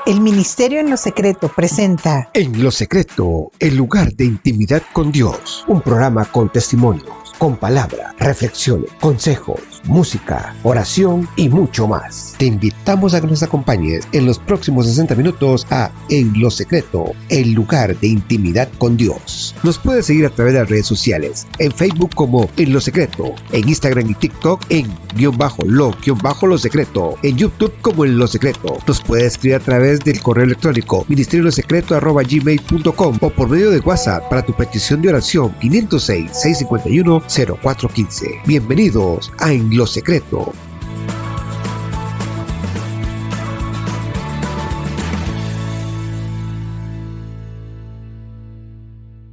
El Ministerio en lo Secreto presenta En lo Secreto, el lugar de intimidad con Dios. Un programa con testimonios, con palabra, reflexiones, consejos, música, oración y mucho más. Te invitamos a que nos acompañes en los próximos 60 minutos a En lo Secreto, el lugar de intimidad con Dios. Nos puedes seguir a través de las redes sociales, en Facebook como En lo Secreto, en Instagram y TikTok en _lo secreto, en YouTube como En lo Secreto. Nos puedes escribir a través del correo electrónico ministeriolosecreto@gmail.com o por medio de WhatsApp para tu petición de oración 506-651-0415. Bienvenidos a En lo Secreto.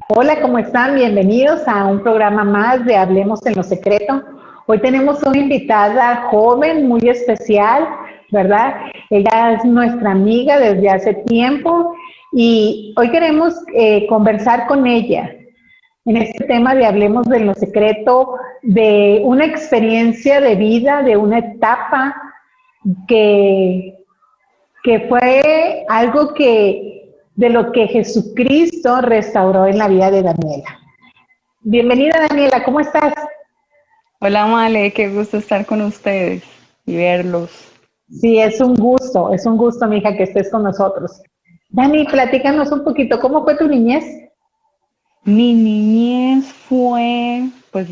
Hola, ¿cómo están? Bienvenidos a un programa más de Hablemos en lo Secreto. Hoy tenemos una invitada joven, muy especial, ¿verdad? Ella es nuestra amiga desde hace tiempo y hoy queremos conversar con ella en este tema de Hablemos de lo Secreto, de una experiencia de vida, de una etapa que fue algo de lo que Jesucristo restauró en la vida de Daniela. Bienvenida, Daniela, ¿cómo estás? Hola, Male, qué gusto estar con ustedes y verlos. Sí, es un gusto, mija, que estés con nosotros. Dani, platícanos un poquito, ¿cómo fue tu niñez? Mi niñez fue, pues,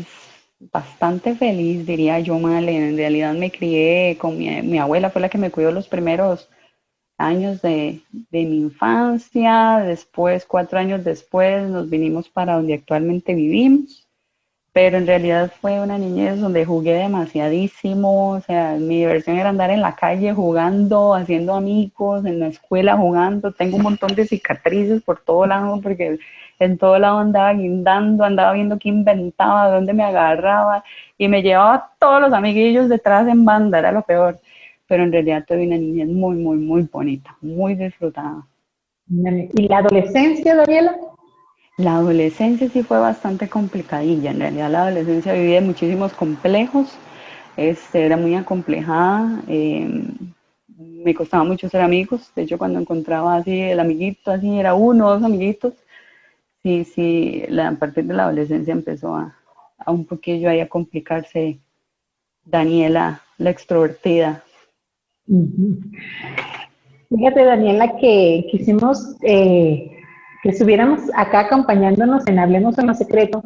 bastante feliz, diría yo, Male. En realidad me crié con mi abuela, fue la que me cuidó los primeros años de mi infancia. Después, 4 años después, nos vinimos para donde actualmente vivimos. Pero en realidad fue una niñez donde jugué demasiadísimo, o sea, mi diversión era andar en la calle jugando, haciendo amigos, en la escuela jugando. Tengo un montón de cicatrices por todo lado porque en todo lado andaba guindando, andaba viendo qué inventaba, dónde me agarraba y me llevaba a todos los amiguillos detrás en banda, era lo peor. Pero en realidad tuve una niñez muy, muy, muy bonita, muy disfrutada. ¿Y la adolescencia, Daniela? La adolescencia sí fue bastante complicadilla. En realidad la adolescencia vivía muchísimos complejos. Era muy acomplejada. Me costaba mucho ser amigos. De hecho, cuando encontraba así el amiguito, así era uno o dos amiguitos. Sí, a partir de la adolescencia empezó a un poquillo ahí a complicarse Daniela, la extrovertida. Uh-huh. Fíjate, Daniela, que quisimos que estuviéramos acá acompañándonos en Hablemos en lo Secreto,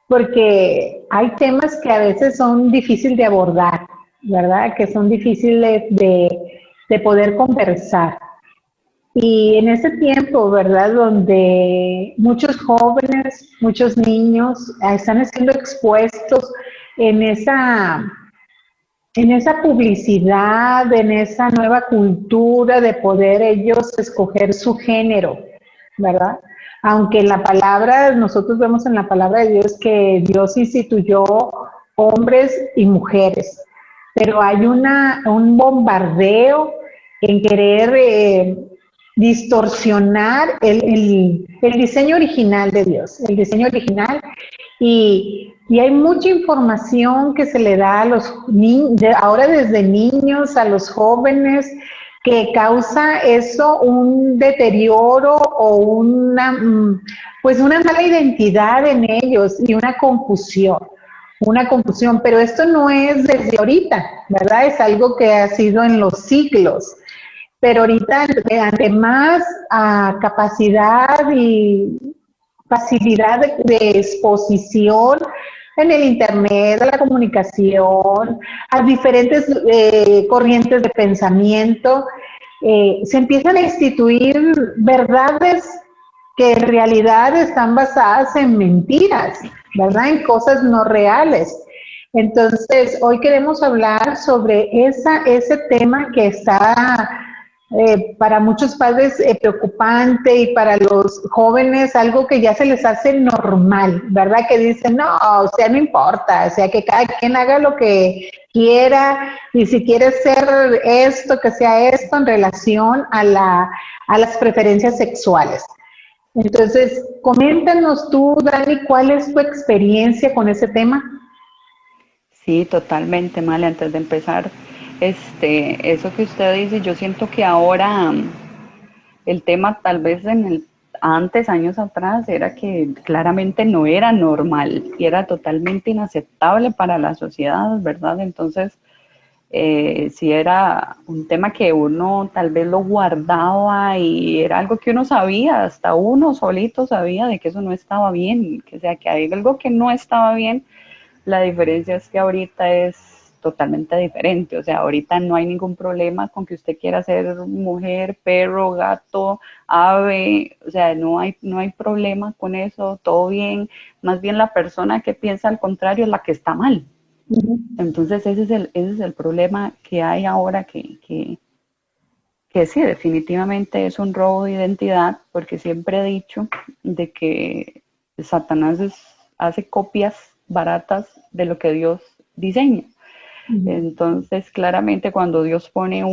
porque hay temas que a veces son difíciles de abordar, ¿verdad? Que son difíciles de poder conversar. Y en ese tiempo, ¿verdad? Donde muchos jóvenes, muchos niños están siendo expuestos en esa publicidad, en esa nueva cultura de poder ellos escoger su género, ¿verdad? Aunque en la palabra, nosotros vemos en la palabra de Dios que Dios instituyó hombres y mujeres, pero hay un bombardeo en querer distorsionar el diseño original de Dios, el diseño original, y hay mucha información que se le da a los niños, ahora desde niños a los jóvenes, que causa eso un deterioro o pues una mala identidad en ellos y una confusión, pero esto no es desde ahorita, ¿verdad? Es algo que ha sido en los siglos. Pero ahorita, ante más capacidad y facilidad de exposición en el internet, a la comunicación, a diferentes corrientes de pensamiento, se empiezan a instituir verdades que en realidad están basadas en mentiras, ¿verdad? En cosas no reales. Entonces, hoy queremos hablar sobre ese tema que está para muchos padres preocupante, y para los jóvenes algo que ya se les hace normal, ¿verdad? Que dicen, no, o sea, no importa, o sea, que cada quien haga lo que quiera, y si quiere ser esto, que sea esto en relación a las preferencias sexuales. Entonces, coméntanos tú, Dani, ¿cuál es tu experiencia con ese tema? Sí, totalmente, Male. Antes de empezar, eso que usted dice, yo siento que ahora El tema tal vez antes, años atrás, era que claramente no era normal y era totalmente inaceptable para la sociedad, ¿verdad? Entonces, sí era un tema que uno tal vez lo guardaba y era algo que uno sabía, hasta uno solito sabía de que eso no estaba bien, que, o sea, que hay algo que no estaba bien. La diferencia es que ahorita es totalmente diferente, o sea, ahorita no hay ningún problema con que usted quiera ser mujer, perro, gato, ave, o sea, no hay problema con eso, todo bien, más bien la persona que piensa al contrario es la que está mal. Entonces ese es el problema que hay ahora, que sí, definitivamente es un robo de identidad, porque siempre he dicho de que Satanás hace copias baratas de lo que Dios diseña. Entonces, claramente cuando Dios pone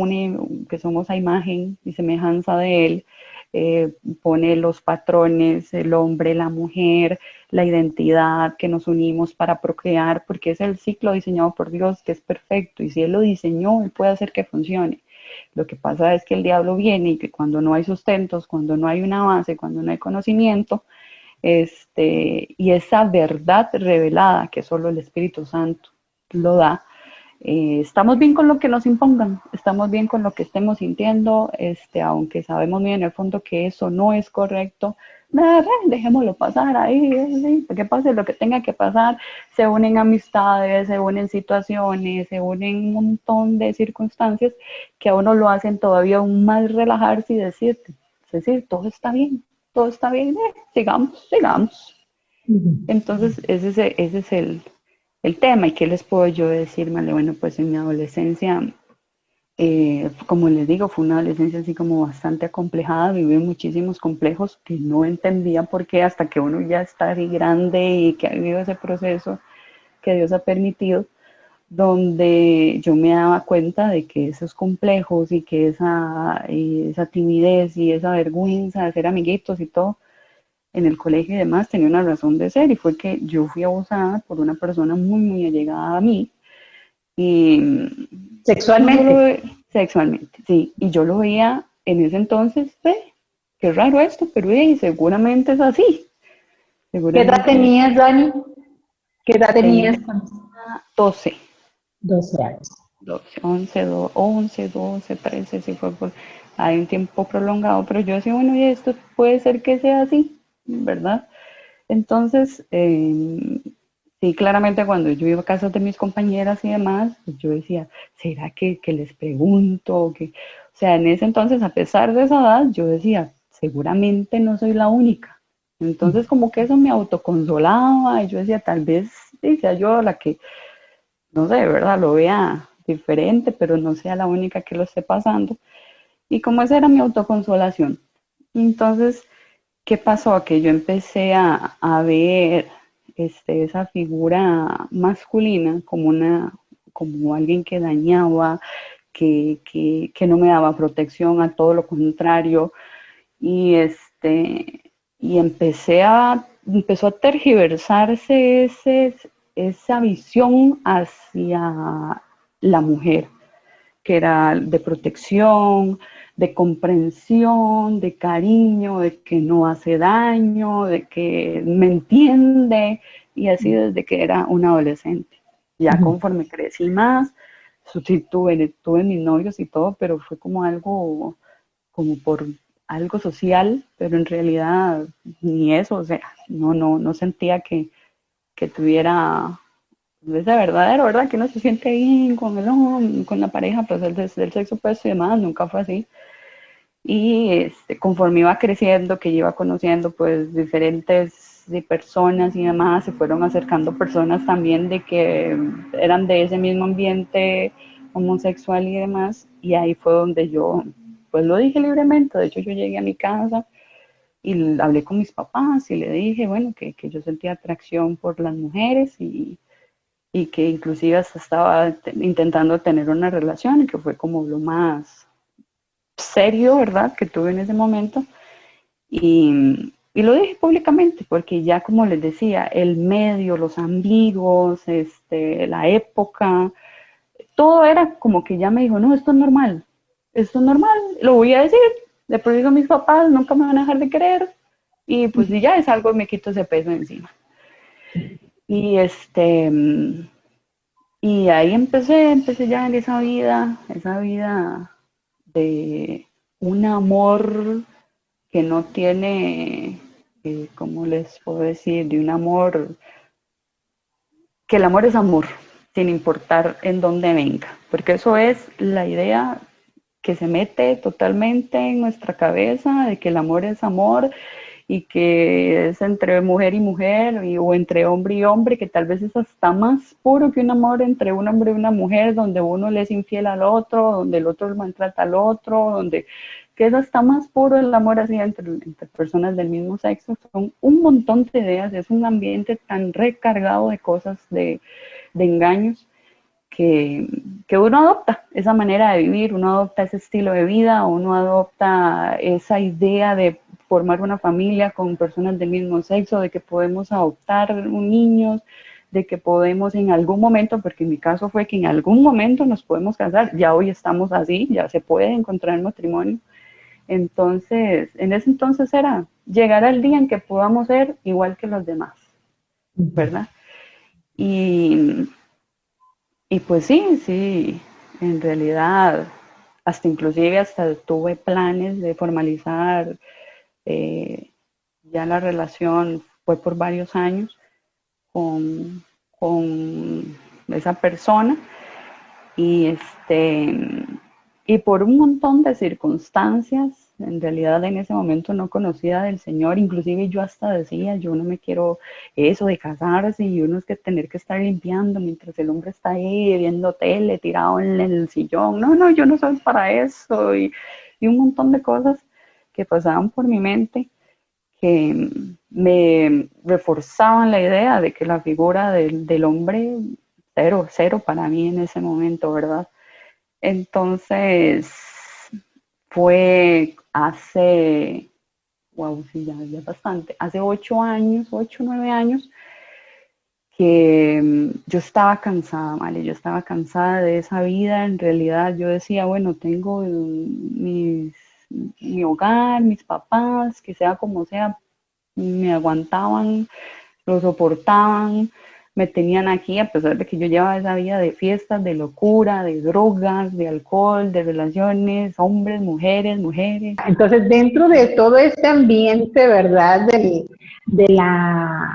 que somos a imagen y semejanza de Él, pone los patrones, el hombre, la mujer, la identidad, que nos unimos para procrear, porque es el ciclo diseñado por Dios, que es perfecto, y si Él lo diseñó, Él puede hacer que funcione. Lo que pasa es que el diablo viene y que cuando no hay sustentos, cuando no hay una base, cuando no hay conocimiento, y esa verdad revelada que solo el Espíritu Santo lo da, estamos bien con lo que nos impongan, estamos bien con lo que estemos sintiendo, aunque sabemos bien en el fondo que eso no es correcto, dejémoslo pasar ahí, sí, que pase lo que tenga que pasar. Se unen amistades, se unen situaciones, se unen un montón de circunstancias que a uno lo hacen todavía aún más relajarse y decir, todo está bien, sigamos. Entonces ese es el tema. ¿Y qué les puedo yo decir, Male? Bueno, pues en mi adolescencia, como les digo, fue una adolescencia así como bastante acomplejada, viví muchísimos complejos que no entendía por qué, hasta que uno ya está ahí grande y que ha vivido ese proceso que Dios ha permitido, donde yo me daba cuenta de que esos complejos y que esa timidez y esa vergüenza de ser amiguitos y todo, en el colegio y demás, tenía una razón de ser, y fue que yo fui abusada por una persona muy, muy allegada a mí, y Sexualmente. sexualmente, sí, y yo lo veía en ese entonces, qué raro esto, pero seguramente es así, ¿Qué edad seguramente tenías, Dani? ¿Qué edad tenías? tenía 12, 12 años. 12, 11, 12, 13, sí fue hay un tiempo prolongado, pero yo decía, bueno, y esto puede ser que sea así, ¿verdad? Entonces, sí, claramente cuando yo iba a casa de mis compañeras y demás, pues yo decía, ¿será que les pregunto? O sea, en ese entonces, a pesar de esa edad, yo decía, seguramente no soy la única. Entonces, como que eso me autoconsolaba y yo decía, tal vez sí, sea yo la que, no sé, ¿verdad? Lo vea diferente, pero no sea la única que lo esté pasando. Y como esa era mi autoconsolación. Entonces, ¿qué pasó? Que yo empecé a ver esa figura masculina como alguien que dañaba, que no me daba protección, a todo lo contrario, y y empezó a tergiversarse esa visión hacia la mujer, que era de protección, de comprensión, de cariño, de que no hace daño, de que me entiende, y así desde que era una adolescente. Ya conforme crecí más, sí tuve mis novios y todo, pero fue como algo, como por algo social, pero en realidad ni eso, o sea, no sentía que tuviera ese verdadero, ¿verdad? Que uno se siente bien con con la pareja, pues del sexo opuesto y demás, nunca fue así. Y conforme iba creciendo, que iba conociendo pues diferentes personas y demás, se fueron acercando personas también de que eran de ese mismo ambiente homosexual y demás, y ahí fue donde yo pues lo dije libremente. De hecho, yo llegué a mi casa y hablé con mis papás y le dije, bueno, que yo sentía atracción por las mujeres y que inclusive hasta estaba intentando tener una relación, y que fue como lo más serio, ¿verdad?, que tuve en ese momento. Y lo dije públicamente, porque ya, como les decía, el medio, los amigos, la época, todo era como que ya me dijo, no, esto es normal, lo voy a decir, de por sí son mis papás, nunca me van a dejar de querer, y pues y ya es algo, me quito ese peso encima. Y y ahí empecé ya en esa vida de un amor que no tiene, ¿cómo les puedo decir? De un amor, que el amor es amor, sin importar en dónde venga, porque eso es la idea que se mete totalmente en nuestra cabeza, de que el amor es amor y que es entre mujer y mujer o entre hombre y hombre, que tal vez es hasta más puro que un amor entre un hombre y una mujer, donde uno le es infiel al otro, donde el otro maltrata al otro, donde que es hasta más puro el amor así entre personas del mismo sexo. Son un montón de ideas, es un ambiente tan recargado de cosas, de engaños, que uno adopta esa manera de vivir, uno adopta ese estilo de vida, uno adopta esa idea de formar una familia con personas del mismo sexo, de que podemos adoptar un niño, de que podemos en algún momento, porque en mi caso fue que en algún momento nos podemos casar, ya hoy estamos así, ya se puede encontrar matrimonio. Entonces, en ese entonces era llegar al día en que podamos ser igual que los demás, ¿verdad? Y pues sí, en realidad, hasta tuve planes de formalizar, ya la relación fue por varios años con esa persona y y por un montón de circunstancias, en realidad en ese momento no conocía del Señor, inclusive yo hasta decía, yo no me quiero eso de casarse y uno es que tener que estar limpiando mientras el hombre está ahí viendo tele, tirado en el sillón, no, yo no soy para eso, y un montón de cosas que pasaban por mi mente que me reforzaban la idea de que la figura del hombre, cero para mí en ese momento, ¿verdad? Entonces, fue hace, wow, sí, ya bastante, hace 8 años, 9 años, que yo estaba cansada, ¿vale? Yo estaba cansada de esa vida, en realidad yo decía, bueno, tengo mi hogar, mis papás, que sea como sea, me aguantaban, lo soportaban, me tenían aquí a pesar de que yo llevaba esa vida de fiestas, de locura, de drogas, de alcohol, de relaciones, hombres, mujeres, mujeres. Entonces, dentro de todo este ambiente, ¿verdad? De la,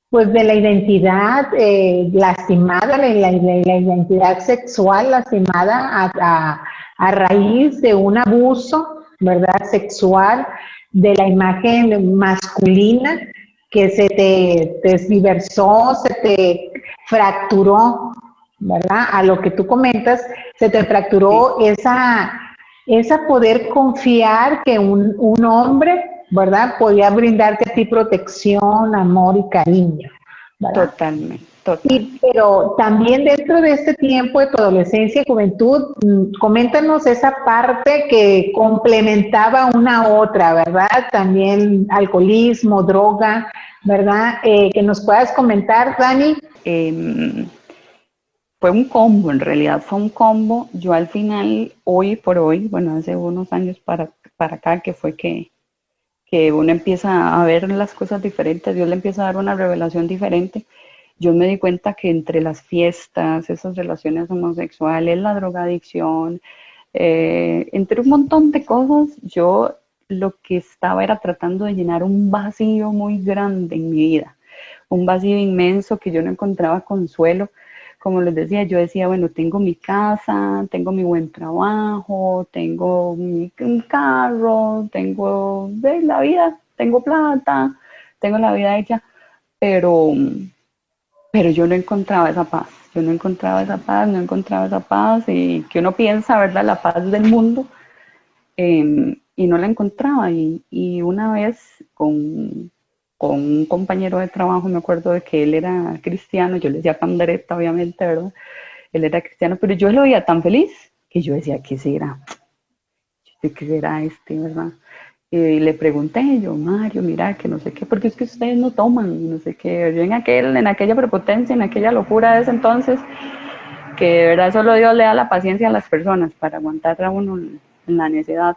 pues de la identidad lastimada, la identidad sexual lastimada a raíz de un abuso, ¿verdad? Sexual, de la imagen masculina que se te desdiversó, se te fracturó, ¿verdad? A lo que tú comentas, se te fracturó esa poder confiar que un hombre, ¿verdad? Podía brindarte a ti protección, amor y cariño, ¿verdad? Totalmente. Pero también dentro de este tiempo de tu adolescencia y juventud, coméntanos esa parte que complementaba una a otra, ¿verdad? También alcoholismo, droga, ¿verdad? Que nos puedas comentar, Dani. Fue un combo, en realidad fue un combo. Yo al final, hoy por hoy, bueno, hace unos años para acá, que fue que uno empieza a ver las cosas diferentes, Dios le empieza a dar una revelación diferente. Yo me di cuenta que entre las fiestas, esas relaciones homosexuales, la drogadicción, entre un montón de cosas, yo lo que estaba era tratando de llenar un vacío muy grande en mi vida, un vacío inmenso que yo no encontraba consuelo. Como les decía, yo decía, bueno, tengo mi casa, tengo mi buen trabajo, tengo un carro, tengo la vida, tengo plata, tengo la vida hecha, pero yo no encontraba esa paz, no encontraba esa paz y que uno piensa, ¿verdad? La paz del mundo, y no la encontraba. Y una vez con un compañero de trabajo, me acuerdo de que él era cristiano, yo le decía pandereta, obviamente, ¿verdad? Él era cristiano, pero yo lo veía tan feliz que yo decía, ¿qué será? ¿Qué será verdad? Y le pregunté yo, Mario, mira, que no sé qué, porque es que ustedes no toman, no sé qué. Yo en aquella prepotencia, en aquella locura de ese entonces, que de verdad solo Dios le da la paciencia a las personas para aguantar a uno en la necedad.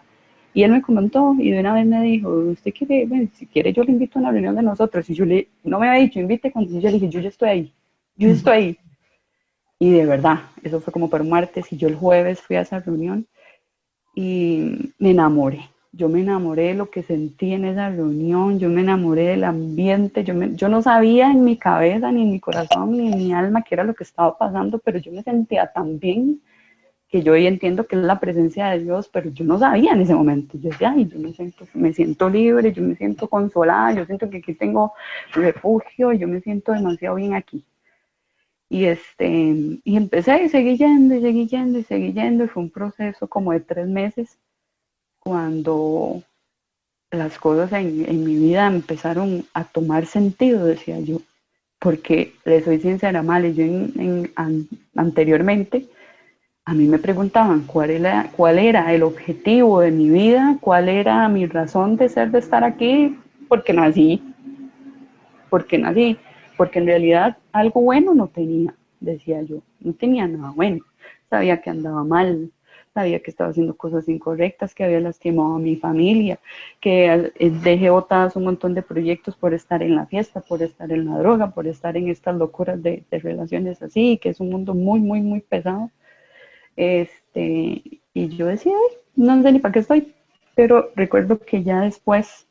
Y él me comentó y de una vez me dijo, ¿usted quiere? Bueno, si quiere yo le invito a una reunión de nosotros. Y yo no me había dicho, invite, cuando yo le dije, yo ya estoy ahí, yo estoy ahí. Y de verdad, eso fue como para un martes y yo el jueves fui a esa reunión y me enamoré. Yo me enamoré de lo que sentí en esa reunión, yo me enamoré del ambiente, yo no sabía en mi cabeza, ni en mi corazón, ni en mi alma qué era lo que estaba pasando, pero yo me sentía tan bien que yo hoy entiendo que es la presencia de Dios, pero yo no sabía en ese momento. Yo decía, ay, yo me siento libre, yo me siento consolada, yo siento que aquí tengo refugio, yo me siento demasiado bien aquí. Y empecé y seguí yendo y seguí yendo y seguí yendo y fue un proceso como de 3 meses cuando las cosas en mi vida empezaron a tomar sentido, decía yo, porque le soy sincera, Male, yo anteriormente a mí me preguntaban cuál era el objetivo de mi vida, cuál era mi razón de ser, de estar aquí, porque nací, porque nací, porque en realidad algo bueno no tenía, decía yo, no tenía nada bueno, sabía que andaba mal, sabía que estaba haciendo cosas incorrectas, que había lastimado a mi familia, que dejé botadas un montón de proyectos por estar en la fiesta, por estar en la droga, por estar en estas locuras de relaciones así, que es un mundo muy, muy, muy pesado. Y yo decía, ay, no sé ni para qué estoy, pero recuerdo que ya después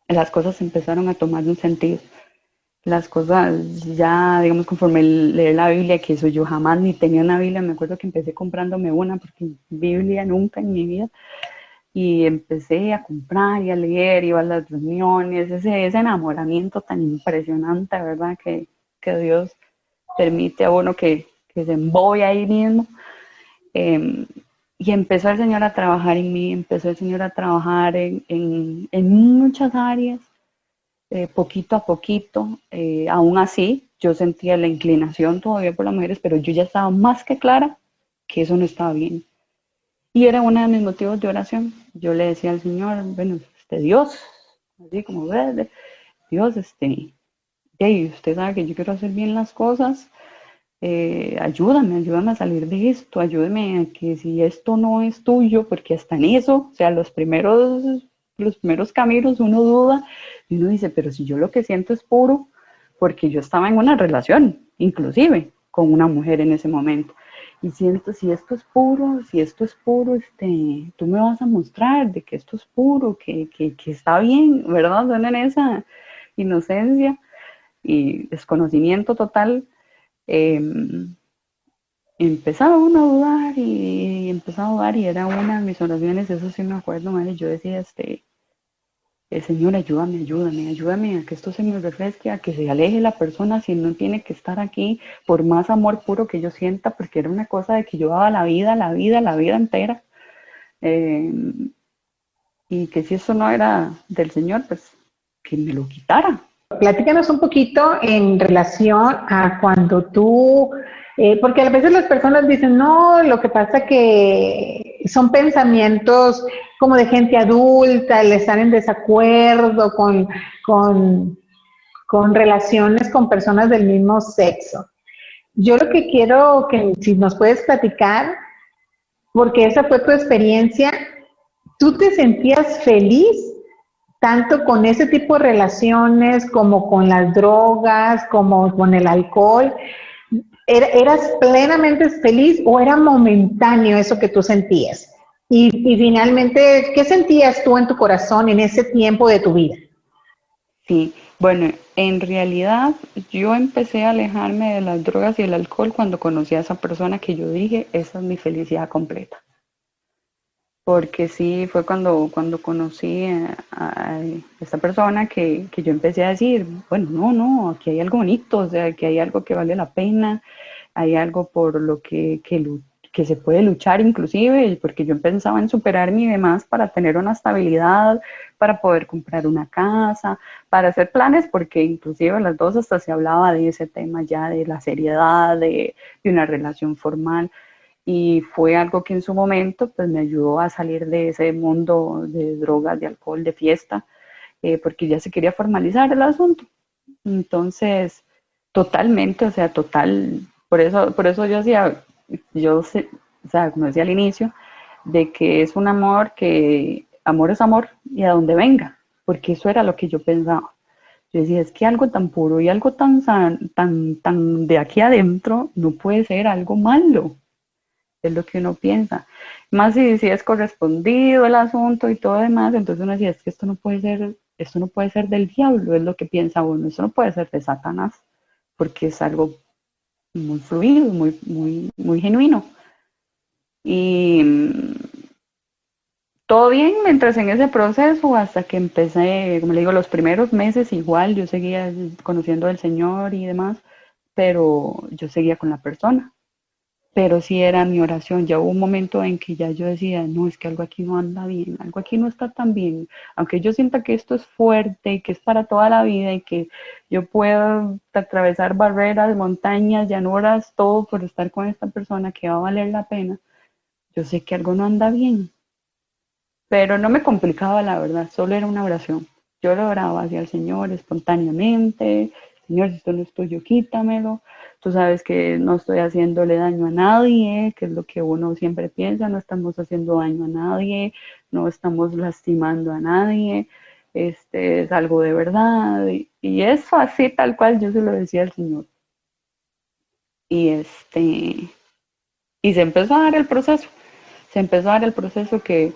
las cosas empezaron a tomar un sentido. Las cosas ya, digamos, conforme leer la Biblia, que eso yo jamás ni tenía una Biblia, me acuerdo que empecé comprándome una, porque Biblia nunca en mi vida, y empecé a comprar y a leer, iba a las reuniones, ese enamoramiento tan impresionante, ¿verdad? Que Dios permite a uno que se embobe ahí mismo. Y empezó el Señor a trabajar en mí, empezó el Señor a trabajar en muchas áreas, poquito a poquito. Aún así, yo sentía la inclinación todavía por las mujeres, pero yo ya estaba más que clara que eso no estaba bien. Y era uno de mis motivos de oración. Yo le decía al Señor, bueno, Dios, así como, Dios, y usted sabe que yo quiero hacer bien las cosas, ayúdame a salir de esto, ayúdame a que si esto no es tuyo, porque hasta en eso, o sea, los primeros caminos uno duda y uno dice, pero si yo lo que siento es puro, porque yo estaba en una relación, inclusive, con una mujer en ese momento. Y siento, si esto es puro, tú me vas a mostrar de que esto es puro, que está bien, ¿verdad? Son en esa inocencia y desconocimiento total. Empezaba uno a dudar y empezaba a dudar y era una de mis oraciones, eso sí me acuerdo, madre, yo decía, el Señor, ayúdame a que esto se me refresque, a que se aleje la persona si no tiene que estar aquí, por más amor puro que yo sienta, porque era una cosa de que yo daba la vida entera, eh, y que si eso no era del Señor, pues que me lo quitara. Platícanos un poquito en relación a cuando tú, porque a veces las personas dicen, no, lo que pasa que son pensamientos como de gente adulta, le están en desacuerdo con relaciones con personas del mismo sexo. Yo lo que quiero que si nos puedes platicar, porque esa fue tu experiencia, ¿tú te sentías feliz tanto con ese tipo de relaciones como con las drogas, como con el alcohol? ¿Eras plenamente feliz o era momentáneo eso que tú sentías? Y finalmente, ¿qué sentías tú en tu corazón en ese tiempo de tu vida? Sí, bueno, en realidad yo empecé a alejarme de las drogas y el alcohol cuando conocí a esa persona que yo dije, esa es mi felicidad completa. Porque sí, fue cuando conocí a esta persona que yo empecé a decir, bueno, no, aquí hay algo bonito, o sea, aquí hay algo que vale la pena, hay algo por lo que se puede luchar inclusive, porque yo pensaba en superarme y demás para tener una estabilidad, para poder comprar una casa, para hacer planes, porque inclusive las dos hasta se hablaba de ese tema ya, de la seriedad, de una relación formal. Y fue algo que en su momento pues me ayudó a salir de ese mundo de drogas, de alcohol, de fiesta, porque ya se quería formalizar el asunto. Entonces, totalmente, o sea, total, por eso yo decía, o sea, como decía al inicio, de que es un amor que, amor es amor y a donde venga, porque eso era lo que yo pensaba. Yo decía, es que algo tan puro y algo tan de aquí adentro no puede ser algo malo, es lo que uno piensa. Más si es correspondido el asunto y todo demás, entonces uno decía, es que esto no puede ser del diablo, es lo que piensa uno, esto no puede ser de Satanás, porque es algo muy fluido, muy genuino. Y todo bien mientras en ese proceso, hasta que empecé, como le digo, los primeros meses igual, yo seguía conociendo al Señor y demás, pero yo seguía con la persona. Pero sí era mi oración. Ya hubo un momento en que ya yo decía, no, es que algo aquí no anda bien, algo aquí no está tan bien. Aunque yo sienta que esto es fuerte y que es para toda la vida y que yo puedo atravesar barreras, montañas, llanuras, todo por estar con esta persona que va a valer la pena, yo sé que algo no anda bien. Pero no me complicaba, la verdad, solo era una oración. Yo lo oraba hacia el Señor espontáneamente. Señor, si esto no es tuyo, quítamelo. Tú sabes que no estoy haciéndole daño a nadie, que es lo que uno siempre piensa, no estamos haciendo daño a nadie, no estamos lastimando a nadie, es algo de verdad. Y eso así tal cual yo se lo decía al Señor. Y y se empezó a dar el proceso. Se empezó a dar el proceso que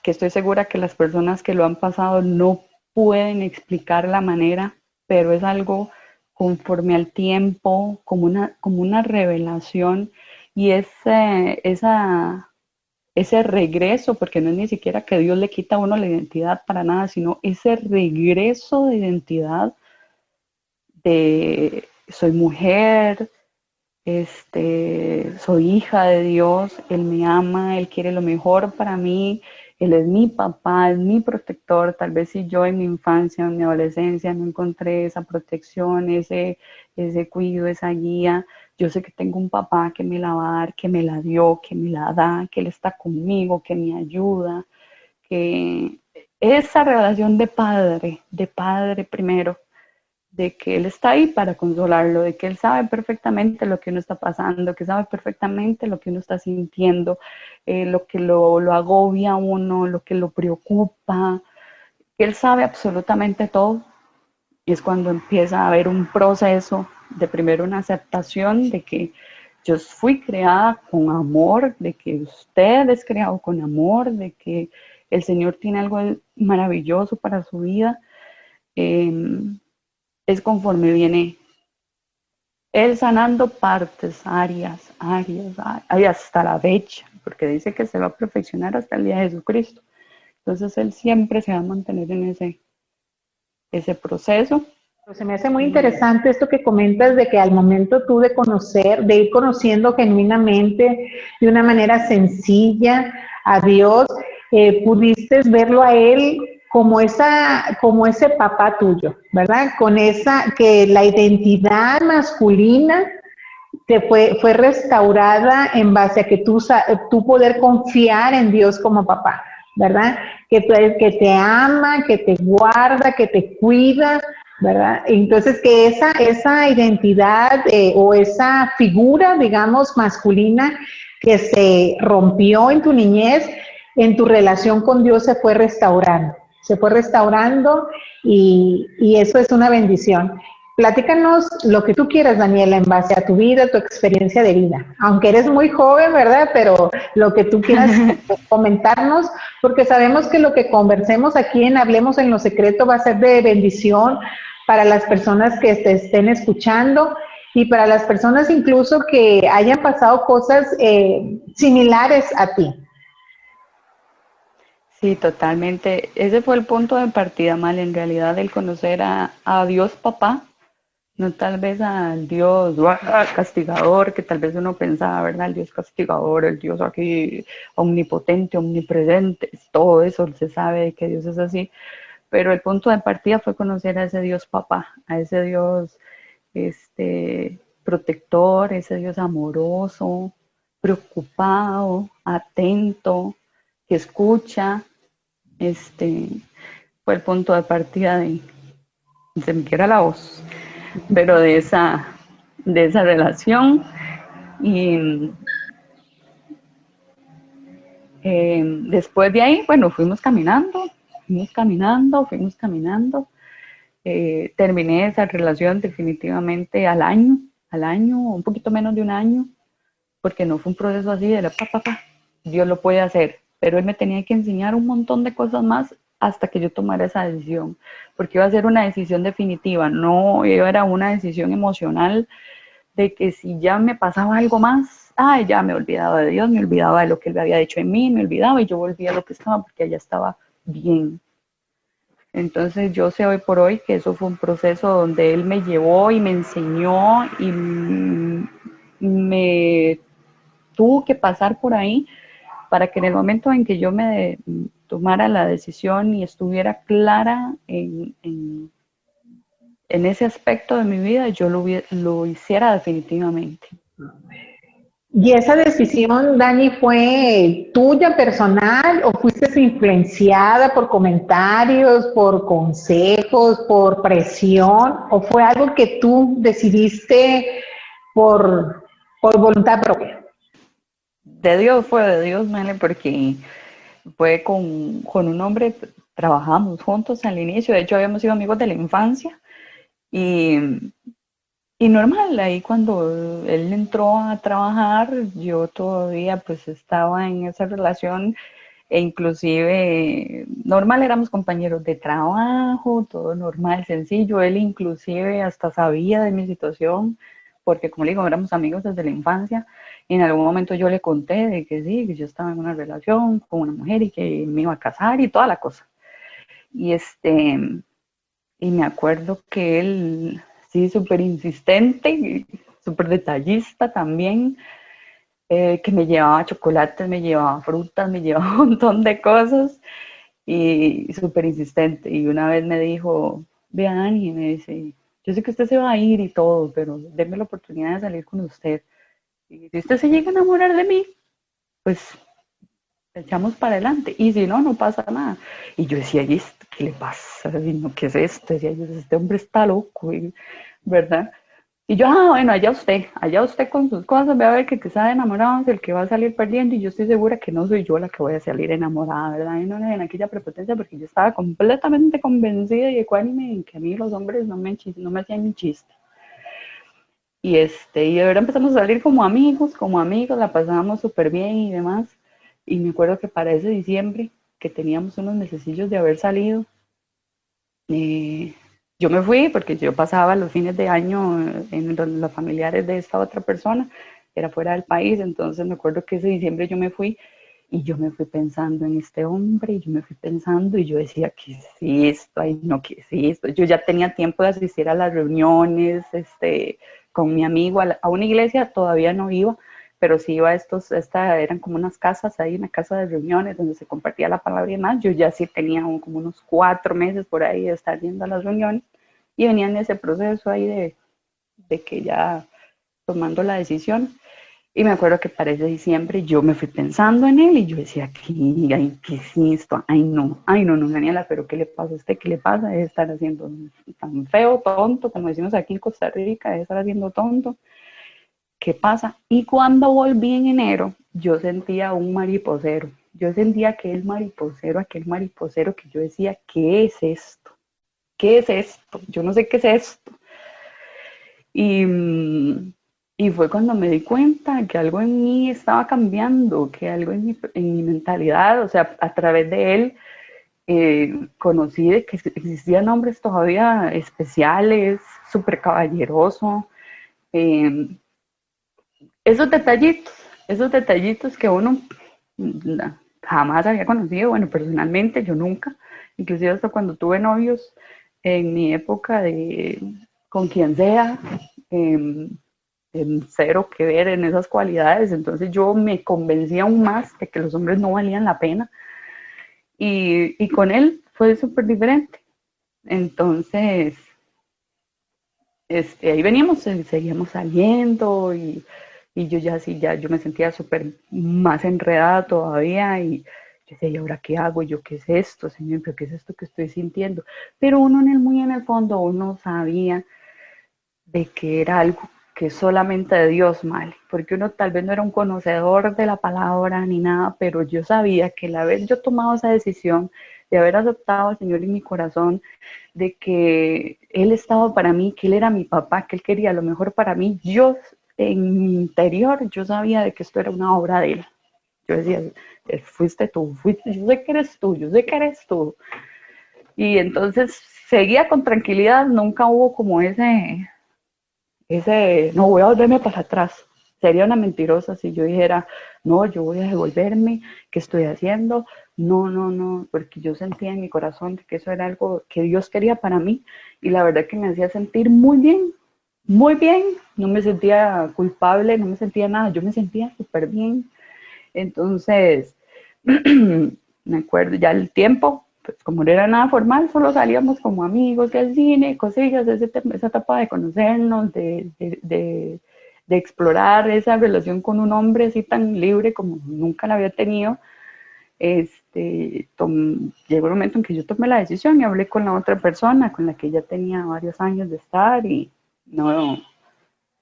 estoy segura que las personas que lo han pasado no pueden explicar la manera, pero es algo conforme al tiempo, como una revelación y ese regreso, porque no es ni siquiera que Dios le quita a uno la identidad para nada, sino ese regreso de identidad de soy mujer, soy hija de Dios, Él me ama, Él quiere lo mejor para mí, Él es mi papá, es mi protector. Tal vez si yo en mi infancia, en mi adolescencia no encontré esa protección, ese cuidado, esa guía, yo sé que tengo un papá que me la va a dar, que me la dio, que me la da, que Él está conmigo, que me ayuda, que esa relación de padre primero, de que Él está ahí para consolarlo, de que Él sabe perfectamente lo que uno está pasando, que sabe perfectamente lo que uno está sintiendo, lo que lo agobia a uno, lo que lo preocupa, que Él sabe absolutamente todo. Y es cuando empieza a haber un proceso de primero una aceptación de que yo fui creada con amor, de que usted es creado con amor, de que el Señor tiene algo maravilloso para su vida. Es conforme viene Él sanando partes, áreas, hasta la fecha, porque dice que se va a perfeccionar hasta el día de Jesucristo. Entonces Él siempre se va a mantener en ese proceso. Pues se me hace muy interesante esto que comentas de que al momento tú de conocer, de ir conociendo genuinamente, de una manera sencilla a Dios, pudiste verlo a Él como ese papá tuyo, ¿verdad? Con esa, que la identidad masculina fue restaurada en base a que tú poder confiar en Dios como papá, ¿verdad? Que te ama, que te guarda, que te cuida, ¿verdad? Entonces que esa identidad o esa figura, digamos, masculina que se rompió en tu niñez, en tu relación con Dios se fue restaurando y eso es una bendición. Platícanos lo que tú quieras, Daniela, en base a tu vida, tu experiencia de vida. Aunque eres muy joven, ¿verdad? Pero lo que tú quieras comentarnos, porque sabemos que lo que conversemos aquí en Hablemos en lo Secreto va a ser de bendición para las personas que te estén escuchando y para las personas incluso que hayan pasado cosas similares a ti. Sí, totalmente. Ese fue el punto de partida, Mal, en realidad, el conocer a Dios papá, no tal vez al Dios castigador, que tal vez uno pensaba, ¿verdad? El Dios castigador, el Dios aquí omnipotente, omnipresente, todo eso se sabe de que Dios es así, pero el punto de partida fue conocer a ese Dios papá, a ese Dios protector, ese Dios amoroso, preocupado, atento, que escucha. Fue el punto de partida se me quiera la voz, pero de esa relación. Y Después de ahí, bueno, fuimos caminando. Terminé esa relación definitivamente al año, un poquito menos de un año, porque no fue un proceso así de la pa. Dios lo puede hacer, pero él me tenía que enseñar un montón de cosas más hasta que yo tomara esa decisión, porque iba a ser una decisión definitiva, no era una decisión emocional de que si ya me pasaba algo más, ay, ya me olvidaba de Dios, me olvidaba de lo que Él había hecho en mí, me olvidaba y yo volvía a lo que estaba porque allá estaba bien. Entonces yo sé hoy por hoy que eso fue un proceso donde Él me llevó y me enseñó y me tuvo que pasar por ahí para que en el momento en que yo me tomara la decisión y estuviera clara en ese aspecto de mi vida, yo lo hiciera definitivamente. ¿Y esa decisión, Dani, fue tuya personal o fuiste influenciada por comentarios, por consejos, por presión o fue algo que tú decidiste por voluntad propia? Fue de Dios, Mele, porque fue con un hombre, trabajamos juntos al inicio, de hecho habíamos sido amigos de la infancia y, y normal, ahí cuando él entró a trabajar, yo todavía pues estaba en esa relación e inclusive normal, éramos compañeros de trabajo, todo normal, sencillo, él inclusive hasta sabía de mi situación, porque como le digo, éramos amigos desde la infancia, y en algún momento yo le conté de que sí, que yo estaba en una relación con una mujer y que me iba a casar y toda la cosa. Y y me acuerdo que él, sí, súper insistente, súper detallista también, que me llevaba chocolates, me llevaba frutas, me llevaba un montón de cosas y súper insistente. Y una vez me dijo, vea Dani, me dice, yo sé que usted se va a ir y todo, pero déme la oportunidad de salir con usted. Y si usted se llega a enamorar de mí, pues echamos para adelante. Y si no, no pasa nada. Y yo decía, ¿y esto qué le pasa? ¿Qué es esto? Decía yo, este hombre está loco, ¿verdad? Y yo, bueno, allá usted con sus cosas, ve a ver que el que está enamorado es el que va a salir perdiendo y yo estoy segura que no soy yo la que voy a salir enamorada, ¿verdad? Y no en aquella prepotencia porque yo estaba completamente convencida y ecuánime en que a mí los hombres no me hacían ni chiste. Y ahora empezamos a salir como amigos, la pasábamos súper bien y demás. Y me acuerdo que para ese diciembre, que teníamos unos mesecillos de haber salido, yo me fui porque yo pasaba los fines de año en los familiares de esta otra persona, era fuera del país, entonces me acuerdo que ese diciembre yo me fui y yo me fui pensando en este hombre y yo me fui pensando y yo decía, ¿qué es esto? Ay, no, ¿qué es esto? Yo ya tenía tiempo de asistir a las reuniones, con mi amigo a una iglesia, todavía no iba, pero sí iba a eran como unas casas ahí, una casa de reuniones donde se compartía la palabra y demás. Yo ya sí tenía como unos 4 meses por ahí de estar yendo a las reuniones y venía en ese proceso ahí de que ya tomando la decisión. Y me acuerdo que para ese diciembre yo me fui pensando en él y yo decía, ¿qué es esto? Ay, no, Daniela, pero ¿qué le pasa a usted? ¿Qué le pasa? Debe estar haciendo tan feo, tonto, como decimos aquí en Costa Rica, debe estar haciendo tonto. ¿Qué pasa? Y cuando volví en enero, yo sentía un mariposero. Yo sentía aquel mariposero que yo decía, ¿qué es esto? ¿Qué es esto? Yo no sé qué es esto. Y, y fue cuando me di cuenta que algo en mí estaba cambiando, que algo en mi mentalidad, o sea, a través de él, conocí de que existían hombres todavía especiales, súper caballeroso. Eh, esos detallitos que uno jamás había conocido, bueno, personalmente yo nunca, inclusive hasta cuando tuve novios en mi época con quien sea, en cero que ver en esas cualidades, entonces yo me convencí aún más de que los hombres no valían la pena y con él fue súper diferente. Entonces, ahí veníamos, seguíamos saliendo y yo ya sí, ya yo me sentía súper más enredada todavía y yo decía, ¿y ahora qué hago? Yo, ¿qué es esto, señor? ¿Pero qué es esto que estoy sintiendo? Pero uno muy en el fondo, uno sabía de que era algo que es solamente de Dios, Male, porque uno tal vez no era un conocedor de la palabra ni nada, pero yo sabía que el haber yo tomado esa decisión de haber aceptado al Señor en mi corazón, de que Él estaba para mí, que Él era mi papá, que Él quería lo mejor para mí, yo en mi interior, yo sabía de que esto era una obra de Él. Yo decía, fuiste tú, yo sé que eres tú, yo sé que eres tú. Y entonces seguía con tranquilidad, nunca hubo como ese, no voy a volverme para atrás. Sería una mentirosa si yo dijera, no, yo voy a devolverme, ¿qué estoy haciendo? No, porque yo sentía en mi corazón que eso era algo que Dios quería para mí y la verdad que me hacía sentir muy bien, no me sentía culpable, no me sentía nada, yo me sentía súper bien. Entonces, me acuerdo ya el tiempo, pues como no era nada formal, solo salíamos como amigos del cine, cosillas, esa etapa de conocernos, de explorar esa relación con un hombre así tan libre como nunca la había tenido. Llegó el momento en que yo tomé la decisión y hablé con la otra persona con la que ya tenía varios años de estar y no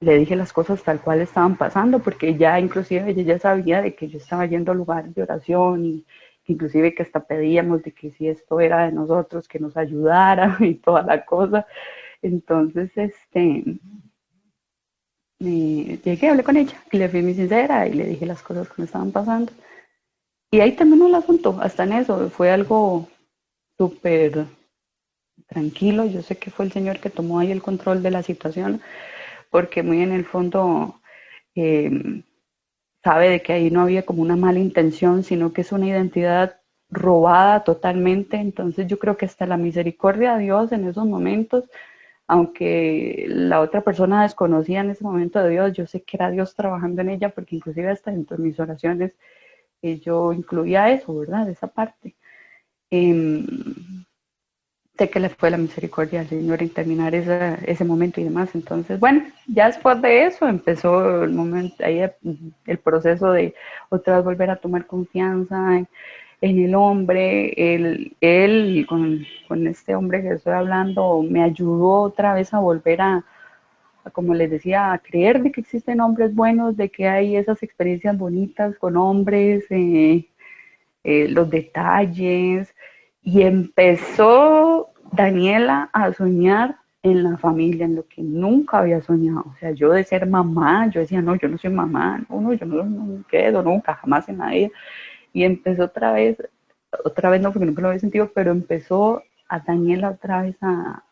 le dije las cosas tal cual estaban pasando, porque ya inclusive ella ya sabía de que yo estaba yendo a lugares de oración y inclusive que hasta pedíamos de que si esto era de nosotros, que nos ayudara y toda la cosa. Entonces, llegué, hablé con ella y le fui muy sincera y le dije las cosas que me estaban pasando. Y ahí terminó el asunto, hasta en eso, fue algo súper tranquilo. Yo sé que fue el Señor que tomó ahí el control de la situación, porque muy en el fondo sabe de que ahí no había como una mala intención, sino que es una identidad robada totalmente. Entonces yo creo que hasta la misericordia de Dios en esos momentos, aunque la otra persona desconocía en ese momento de Dios, yo sé que era Dios trabajando en ella, porque inclusive hasta dentro de mis oraciones yo incluía eso, ¿verdad? Esa parte. Sé que le fue la misericordia al Señor en terminar ese momento y demás. Entonces, bueno, ya después de eso empezó el momento, ahí el proceso de otra vez volver a tomar confianza en el hombre. Él con este hombre que estoy hablando, me ayudó otra vez a volver como les decía, a creer de que existen hombres buenos, de que hay esas experiencias bonitas con hombres, los detalles. Y empezó Daniela a soñar en la familia, en lo que nunca había soñado. O sea, yo de ser mamá, yo decía, no, yo no soy mamá, no, yo no quedo nunca, jamás en la vida. Y empezó otra vez no, porque nunca lo había sentido, pero empezó a Daniela otra vez a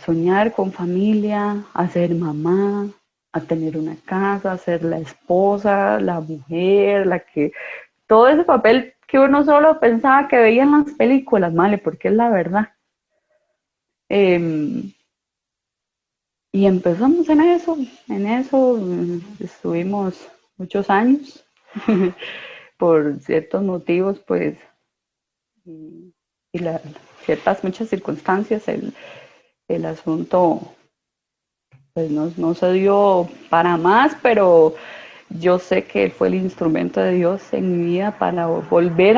soñar con familia, a ser mamá, a tener una casa, a ser la esposa, la mujer, todo ese papel que uno solo pensaba que veía en las películas, ¿vale? Porque es la verdad. Y empezamos en eso, estuvimos muchos años, por ciertos motivos, pues, y muchas circunstancias, el asunto pues no se dio para más, pero yo sé que él fue el instrumento de Dios en mi vida para volver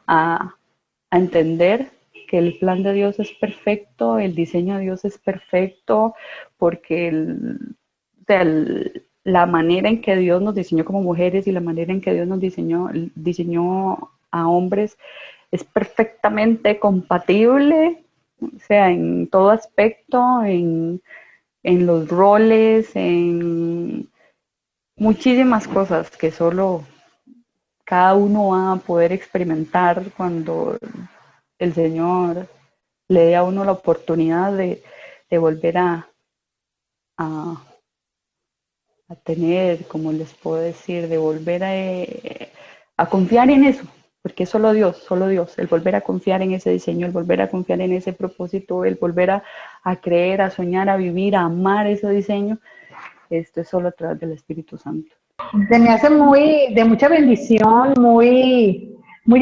a entender que el plan de Dios es perfecto, el diseño de Dios es perfecto, porque la manera en que Dios nos diseñó como mujeres y la manera en que Dios nos diseñó a hombres es perfectamente compatible, o sea, en todo aspecto, en los roles, en muchísimas cosas que solo cada uno va a poder experimentar cuando el Señor le dé a uno la oportunidad de volver a tener, como les puedo decir, de volver a confiar en eso, porque es solo Dios, el volver a confiar en ese diseño, el volver a confiar en ese propósito, el volver a creer, a soñar, a vivir, a amar ese diseño, esto es solo a través del Espíritu Santo. Se me hace de mucha bendición, muy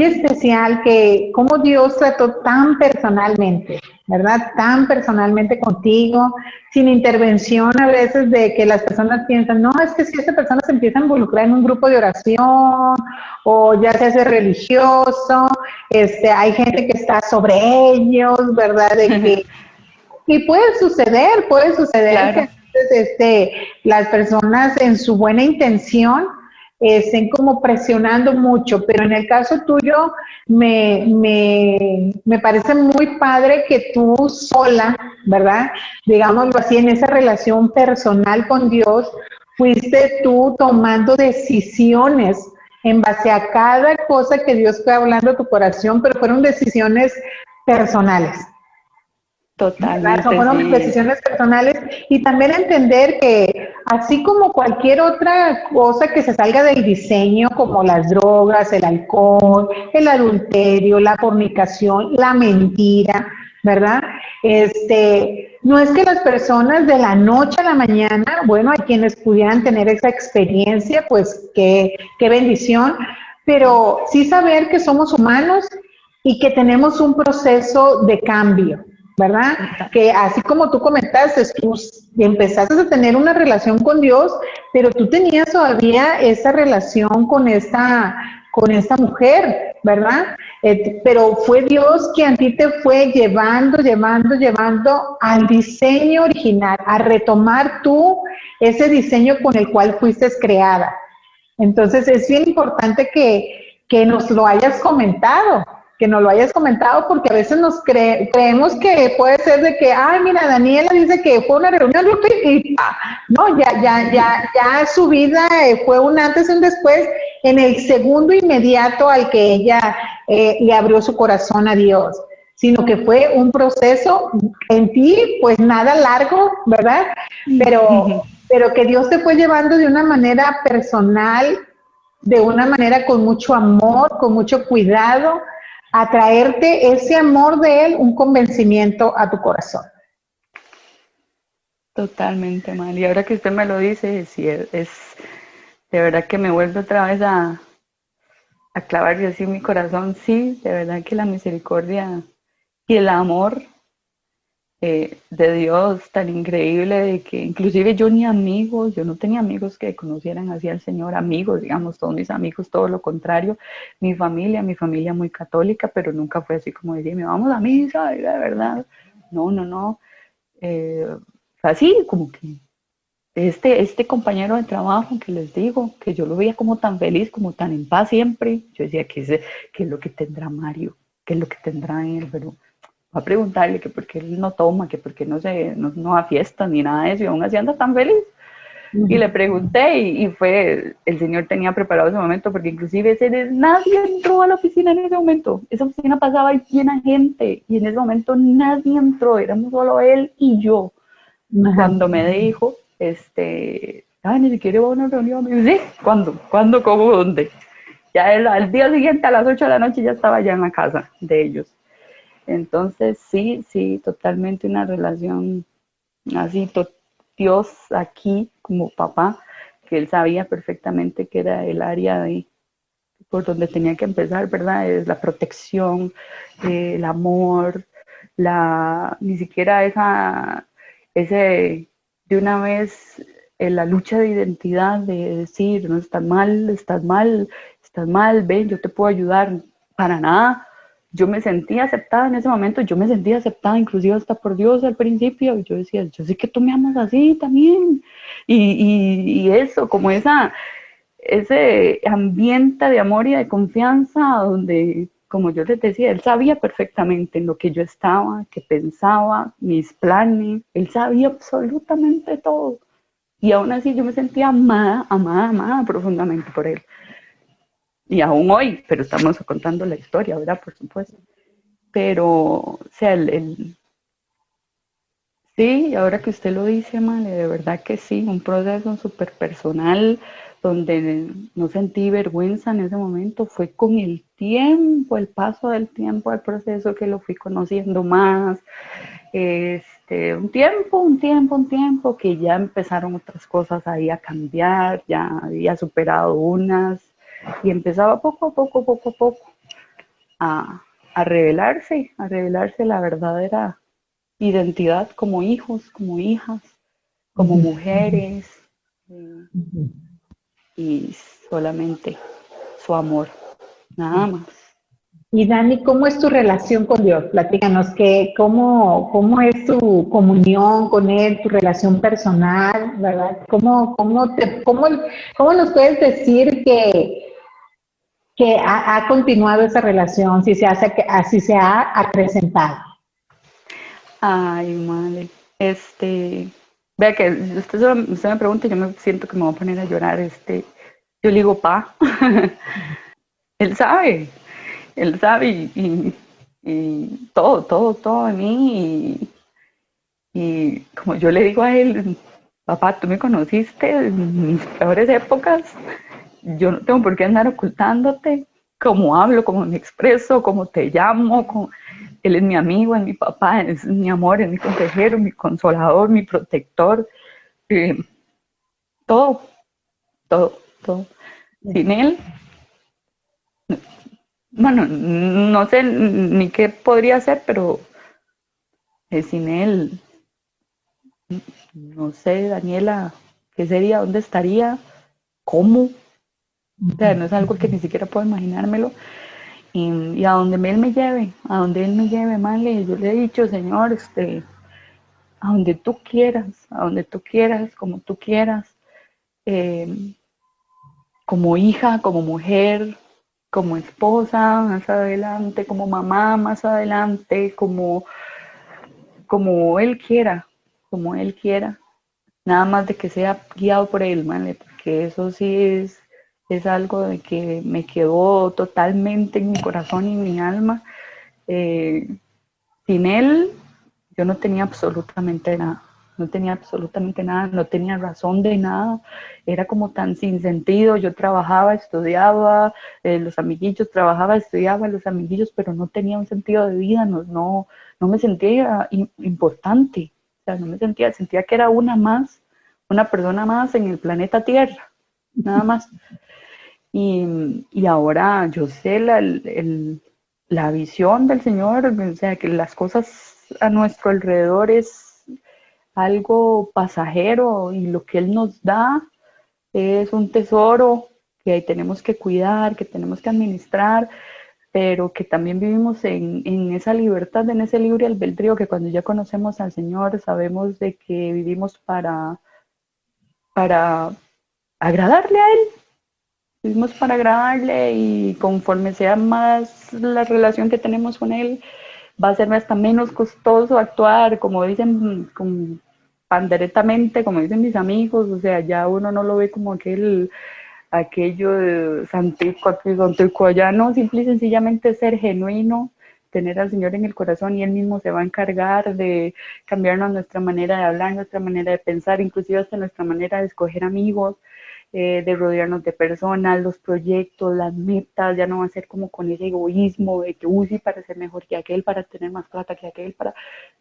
especial que cómo Dios trató tan personalmente, ¿verdad? Tan personalmente contigo, sin intervención a veces de que las personas piensan, no, es que si esa persona se empieza a involucrar en un grupo de oración o ya se hace religioso, hay gente que está sobre ellos, ¿verdad? Y puede suceder Claro. que entonces, las personas en su buena intención estén como presionando mucho, pero en el caso tuyo me parece muy padre que tú sola, ¿verdad? Digámoslo así, en esa relación personal con Dios, fuiste tú tomando decisiones en base a cada cosa que Dios fue hablando a tu corazón, pero fueron decisiones personales. ¿Verdad? Totalmente, Fueron sí. decisiones personales y también entender que así como cualquier otra cosa que se salga del diseño, como las drogas, el alcohol, el adulterio, la fornicación, la mentira, ¿verdad? No es que las personas de la noche a la mañana, bueno, hay quienes pudieran tener esa experiencia, pues qué bendición, pero sí saber que somos humanos y que tenemos un proceso de cambio, ¿verdad? Total. Que así como tú comentaste, tú empezaste a tener una relación con Dios, pero tú tenías todavía esa relación con esta mujer, ¿verdad? Pero fue Dios quien a ti te fue llevando al diseño original, a retomar tú ese diseño con el cual fuiste creada. Entonces es bien importante que nos lo hayas comentado, porque a veces creemos que puede ser de que, ay, mira, Daniela dice que fue una reunión y no, ya su vida fue un antes y un después en el segundo inmediato al que ella le abrió su corazón a Dios, sino que fue un proceso en ti, pues nada largo, ¿verdad? Pero que Dios te fue llevando de una manera personal, de una manera con mucho amor, con mucho cuidado, a traerte ese amor de Él, un convencimiento a tu corazón. Totalmente mal. Y ahora que usted me lo dice, sí, es de verdad que me vuelve otra vez a clavar y así mi corazón. Sí, de verdad que la misericordia y el amor de Dios tan increíble de que inclusive yo ni amigos, yo no tenía amigos que conocieran así al Señor, amigos, digamos, todos mis amigos, todo lo contrario, mi familia muy católica, pero nunca fue así como decirme, vamos a misa, y de verdad, no, fue así como que este compañero de trabajo que les digo, que yo lo veía como tan feliz, como tan en paz siempre, yo decía, ¿qué es lo que tendrá Mario? ¿Qué es lo que tendrá él? Pero va a preguntarle que por qué él no toma, que por qué no va a fiestas ni nada de eso, y aún así anda tan feliz. Y le pregunté y fue, el señor tenía preparado ese momento, porque inclusive nadie entró a la oficina en ese momento. Esa oficina pasaba llena de gente y en ese momento nadie entró, éramos solo él y yo. Ajá. Cuando me dijo, ni siquiera iba a una reunión, me dijo, sí, ¿cuándo, cómo, dónde? Ya al día siguiente a las 8 de la noche ya estaba ya en la casa de ellos. Entonces, sí, totalmente una relación así, Dios aquí como papá, que él sabía perfectamente que era el área por donde tenía que empezar, ¿verdad? Es la protección, el amor, ni siquiera ese, de una vez, la lucha de identidad, de decir, no, estás mal, ven, yo te puedo ayudar, para nada. Yo me sentía aceptada en ese momento, yo me sentía aceptada inclusive hasta por Dios al principio, y yo decía, yo sé que tú me amas así también, y eso, como ese ambiente de amor y de confianza donde, como yo les decía, él sabía perfectamente en lo que yo estaba, que pensaba, mis planes, él sabía absolutamente todo. Y aún así yo me sentía amada profundamente por él. Y aún hoy, pero estamos contando la historia, ¿verdad? Por supuesto. Pero, o sea, sí, ahora que usted lo dice, Male, de verdad que sí, un proceso súper personal donde no sentí vergüenza en ese momento, fue con el tiempo, el paso del tiempo, el proceso que lo fui conociendo más, un tiempo que ya empezaron otras cosas ahí a cambiar, ya había superado unas y empezaba poco a poco a, a revelarse la verdadera identidad como hijos, como hijas, como mujeres, eh, y solamente su amor, nada más. Y Dani, ¿cómo es tu relación con Dios? Platícanos, ¿cómo es tu comunión con Él, tu relación personal, ¿verdad? ¿Cómo nos puedes decir que ha continuado esa relación, si se ha acrecentado? Ay, madre. Vea que usted me pregunta y yo me siento que me voy a poner a llorar. Yo le digo, pa, él sabe, y todo de mí. Y como yo le digo a él, papá, tú me conociste en mis peores épocas, yo no tengo por qué andar ocultándote cómo hablo, cómo me expreso, cómo te llamo. Él es mi amigo, es mi papá, es mi amor, es mi consejero, mi consolador, mi protector. eh, todo, todo. Sin él, bueno, no sé ni qué podría hacer, pero sin él, no sé, Daniela, ¿qué sería? ¿Dónde estaría? ¿Cómo? O sea, no es algo que ni siquiera puedo imaginármelo. Y a donde él me lleve, Male, yo le he dicho, Señor, a donde tú quieras, como tú quieras, eh, como hija, como mujer, como esposa más adelante, como mamá más adelante, como él quiera, como él quiera, nada más de que sea guiado por él, ¿vale? Porque eso sí es algo de que me quedó totalmente en mi corazón y en mi alma. Eh, Sin él, yo no tenía absolutamente nada. No tenía absolutamente nada, no tenía razón de nada, era como tan sin sentido. Yo trabajaba, estudiaba, los amiguillos, trabajaba, estudiaba, los amiguillos, pero no tenía un sentido de vida, no me sentía importante, o sea, no me sentía que era una persona más en el planeta Tierra, nada más. Y ahora yo sé la visión del Señor, o sea, que las cosas a nuestro alrededor es algo pasajero y lo que Él nos da es un tesoro que tenemos que cuidar, que tenemos que administrar, pero que también vivimos en esa libertad, en ese libre albedrío, que cuando ya conocemos al Señor sabemos de que vivimos para agradarle a Él. Vivimos para agradarle y conforme sea más la relación que tenemos con Él, va a ser hasta menos costoso actuar, como dicen, panderetamente, como dicen mis amigos. O sea, ya uno no lo ve como aquello de santico aquí, santico allá, no, simple y sencillamente ser genuino, tener al Señor en el corazón y Él mismo se va a encargar de cambiarnos nuestra manera de hablar, nuestra manera de pensar, inclusive hasta nuestra manera de escoger amigos, de rodearnos de personas, los proyectos, las metas. Ya no va a ser como con ese egoísmo de que sí, para ser mejor que aquel, para tener más plata que aquel,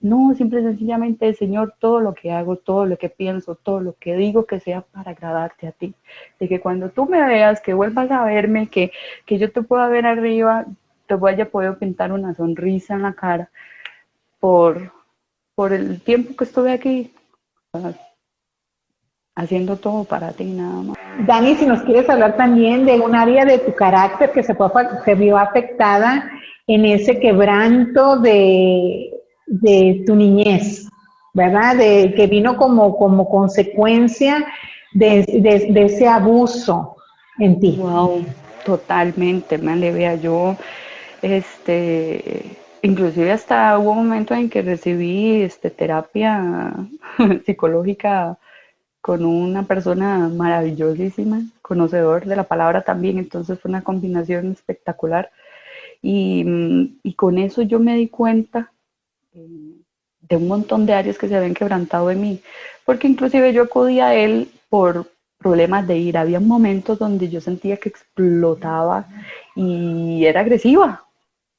No, simple y sencillamente, Señor, todo lo que hago, todo lo que pienso, todo lo que digo, que sea para agradarte a ti. De que cuando tú me veas, que vuelvas a verme, que yo te pueda ver arriba, te vaya a poder pintar una sonrisa en la cara por, por el tiempo que estuve aquí, haciendo todo para ti nada más. Dani, si nos quieres hablar también de un área de tu carácter que se vio afectada en ese quebranto de tu niñez, ¿verdad? Que vino como consecuencia de ese abuso en ti. Wow, totalmente, me vea yo, inclusive hasta hubo un momento en que recibí terapia psicológica con una persona maravillosísima, conocedor de la palabra también. Entonces fue una combinación espectacular y con eso yo me di cuenta de un montón de áreas que se habían quebrantado en mí, porque inclusive yo acudía a él por problemas de ira. Había momentos donde yo sentía que explotaba y era agresiva,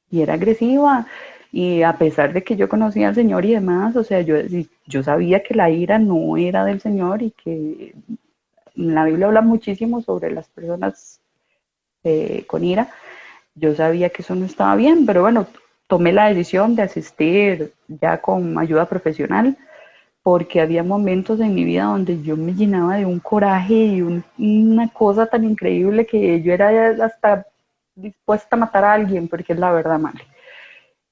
y era agresiva. Y a pesar de que yo conocía al Señor y demás, o sea, yo sabía que la ira no era del Señor y que la Biblia habla muchísimo sobre las personas con ira. Yo sabía que eso no estaba bien, pero bueno, tomé la decisión de asistir ya con ayuda profesional, porque había momentos en mi vida donde yo me llenaba de un coraje y una cosa tan increíble que yo era hasta dispuesta a matar a alguien, porque es la verdad, madre.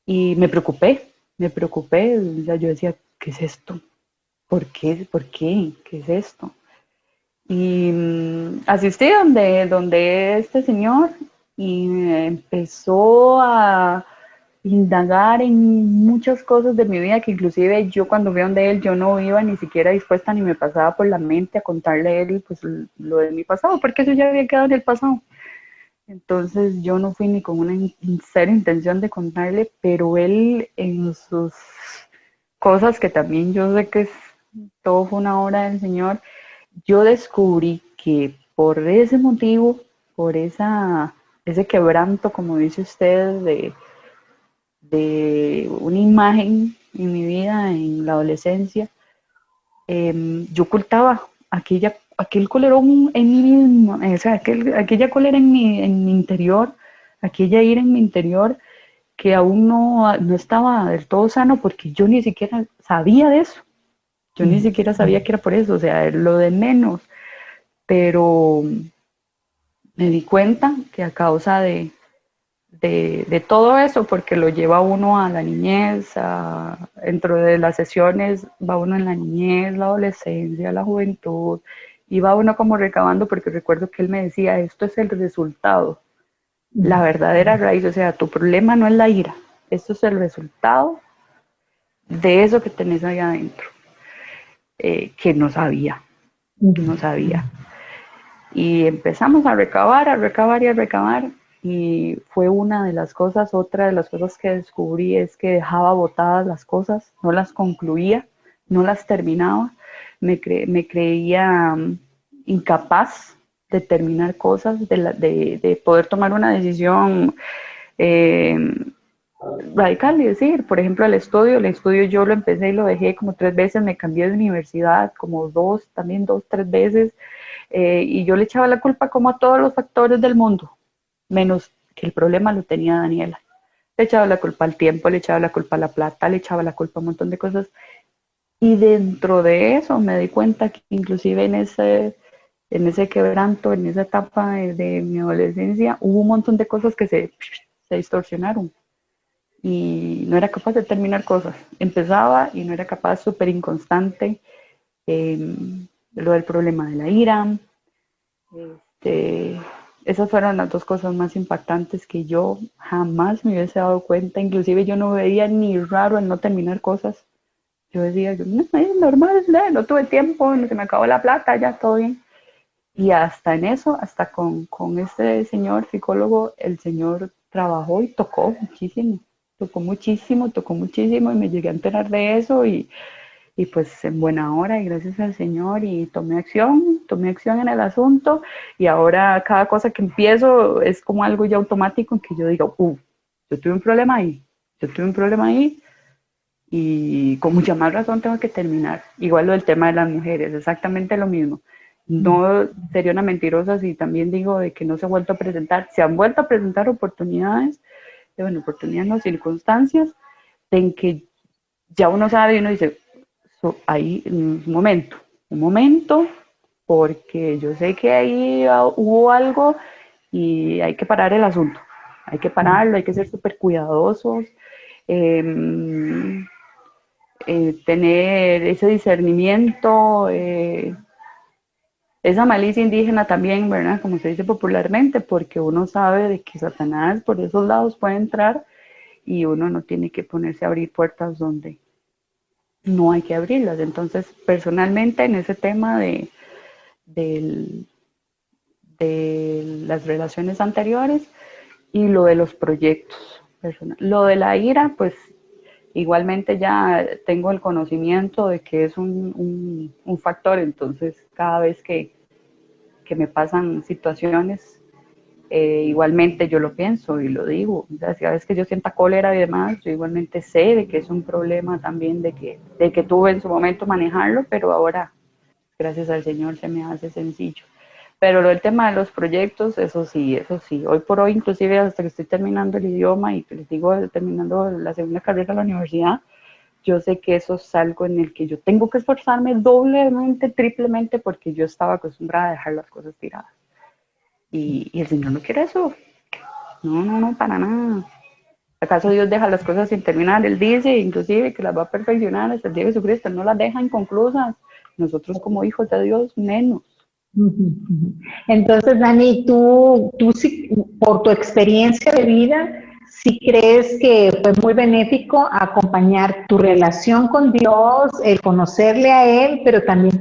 Y me preocupé, o sea, yo decía, ¿qué es esto? ¿Por qué? ¿Por qué? ¿Qué es esto? Y asistí donde este señor y empezó a indagar en muchas cosas de mi vida que inclusive yo cuando fui donde él yo no iba ni siquiera dispuesta ni me pasaba por la mente a contarle a él pues lo de mi pasado porque eso ya había quedado en el pasado. Entonces yo no fui ni con una seria intención de contarle, pero él en sus cosas que también yo sé que todo fue una obra del Señor, yo descubrí que por ese motivo, por ese quebranto, como dice usted, de una imagen en mi vida, en la adolescencia, yo ocultaba aquel colerón en mí mismo, o sea, aquella cólera en mi interior, aquella ira en mi interior, que aún no estaba del todo sano porque yo ni siquiera sabía de eso. Yo ni siquiera sabía que era por eso, o sea, lo de menos. Pero me di cuenta que a causa de todo eso, porque lo lleva uno a la niñez, dentro de las sesiones va uno en la niñez, la adolescencia, la juventud, y va uno como recabando, porque recuerdo que él me decía, esto es el resultado, la verdadera raíz, o sea, tu problema no es la ira, esto es el resultado de eso que tenés ahí adentro, que no sabía, no sabía. Y empezamos a recabar y a recabar. Y fue una de las cosas, otra de las cosas que descubrí es que dejaba botadas las cosas, no las concluía, no las terminaba. Me creía incapaz de terminar cosas, de poder tomar una decisión eh, radical y decir, por ejemplo, el estudio yo lo empecé y lo dejé como 3 veces, me cambié de universidad como también 2, 3 veces, y yo le echaba la culpa como a todos los factores del mundo, menos que el problema lo tenía Daniela. Le echaba la culpa al tiempo, le echaba la culpa a la plata, le echaba la culpa a un montón de cosas, y dentro de eso me di cuenta que inclusive en ese quebranto, en esa etapa de mi adolescencia, hubo un montón de cosas que se distorsionaron y no era capaz de terminar cosas. Empezaba y no era capaz, súper inconstante. Lo del problema de la ira. Este, esas fueron las dos cosas más impactantes que yo jamás me hubiese dado cuenta. Inclusive yo no veía ni raro el no terminar cosas. Yo decía, no, es normal, no tuve tiempo, se me acabó la plata, ya todo bien. Y hasta en eso, hasta con este señor psicólogo, el señor trabajó y tocó muchísimo y me llegué a enterar de eso y pues en buena hora y gracias al Señor y tomé acción en el asunto y ahora cada cosa que empiezo es como algo ya automático en que yo digo, yo tuve un problema ahí, yo tuve un problema ahí y con mucha más razón tengo que terminar. Igual lo del tema de las mujeres, exactamente lo mismo. No sería una mentirosa si también digo de que no se ha vuelto a presentar, se han vuelto a presentar oportunidades, oportunidades no, circunstancias en que ya uno sabe y uno dice, ahí un momento, porque yo sé que ahí hubo algo y hay que parar el asunto, hay que pararlo, hay que ser súper cuidadosos, tener ese discernimiento, esa malicia indígena también, ¿verdad? Como se dice popularmente, porque uno sabe de que Satanás por esos lados puede entrar y uno no tiene que ponerse a abrir puertas donde no hay que abrirlas. Entonces, personalmente, en ese tema de las relaciones anteriores y lo de los proyectos personales. Lo de la ira, pues igualmente ya tengo el conocimiento de que es un factor, entonces cada vez que me pasan situaciones, igualmente yo lo pienso y lo digo. O sea, cada vez que yo sienta cólera y demás, yo igualmente sé de que es un problema también de que tuve en su momento manejarlo, pero ahora, gracias al Señor, se me hace sencillo. Pero el tema de los proyectos, eso sí, hoy por hoy, inclusive hasta que estoy terminando el idioma y les digo, terminando la segunda carrera en la universidad, yo sé que eso es algo en el que yo tengo que esforzarme doblemente, triplemente, porque yo estaba acostumbrada a dejar las cosas tiradas. Y el Señor no quiere eso. No, para nada. ¿Acaso Dios deja las cosas sin terminar? Él dice, inclusive, que las va a perfeccionar hasta el día de Jesucristo. Él no las deja inconclusas. Nosotros como hijos de Dios, menos. Entonces, Dani, tú sí, por tu experiencia de vida, ¿sí crees que fue muy benéfico acompañar tu relación con Dios, el conocerle a Él, pero también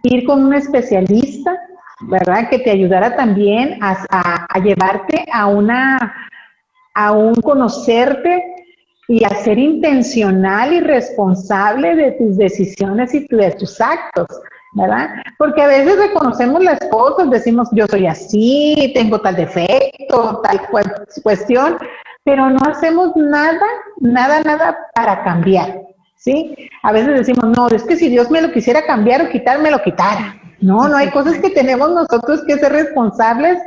ir con un especialista, ¿verdad? Que te ayudara también a llevarte a un conocerte y a ser intencional y responsable de tus decisiones y de tus actos, ¿verdad? Porque a veces reconocemos las cosas, decimos yo soy así, tengo tal defecto, tal cuestión, pero no hacemos nada para cambiar, ¿sí? A veces decimos, no, es que si Dios me lo quisiera cambiar o quitar, me lo quitara. No hay cosas que tenemos nosotros que ser responsables